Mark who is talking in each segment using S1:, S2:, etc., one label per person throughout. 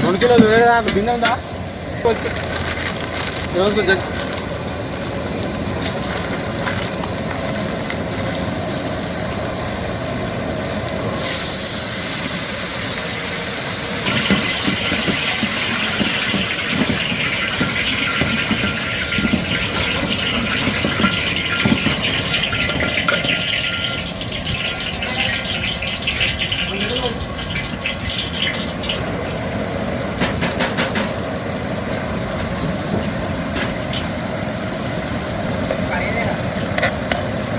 S1: రెండు కిలోలు వేరే దాంట్లో బిందె ఉందా కొంచెం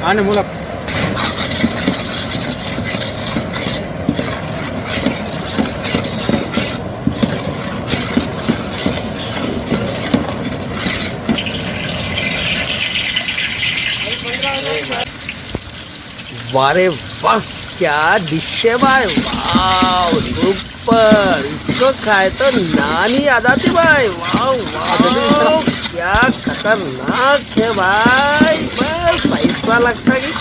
S1: आने मूला
S2: वारे वाह क्या डिश है भाई, वाह सुपर। इसको खाए तो नानी याद आती भाई, वाह वाह क्या खतरनाक है भाई। बस ऐसा लगता कि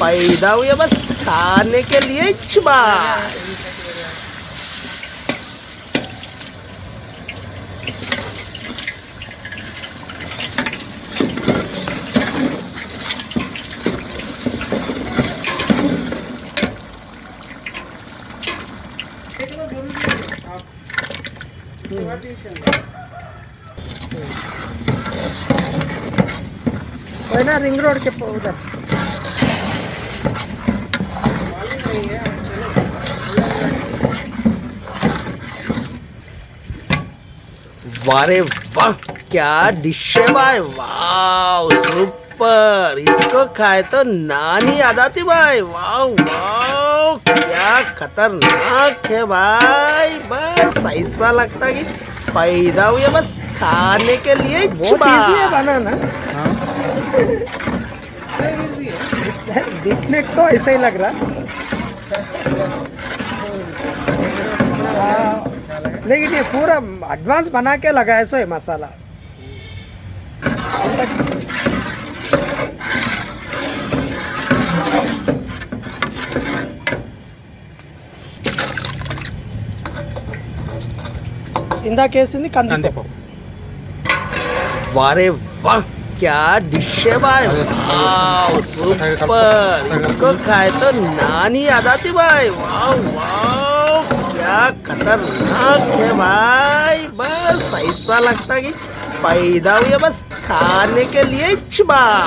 S2: पैदा हुए बस खाने के लिए भाई।
S3: वही ना रिंग रोड के उधर
S2: वारे वाह क्या डिश है भाई, वाह सुपर। इसको खाए तो नानी याद आती भाई, वाह वाह क्या खतरनाक है भाई। बस ऐसा लगता कि पैदा हुए बस खाने के लिए
S3: बहुत इजी है बनाना। दिखने को तो ऐसा ही लग रहा, लेकिन ये पूरा एडवांस बना के लगाया सो है मसाला। ఇందాకేసింది కందిపప్పు।
S2: वारे वाह क्या डिश है भाई, वाह सुपर। इसको खाए तो नानी याद आती भाई, वाह वाह क्या खतरनाक है भाई। बस ऐसा लगता कि पैदा हुए बस खाने के लिए भाई।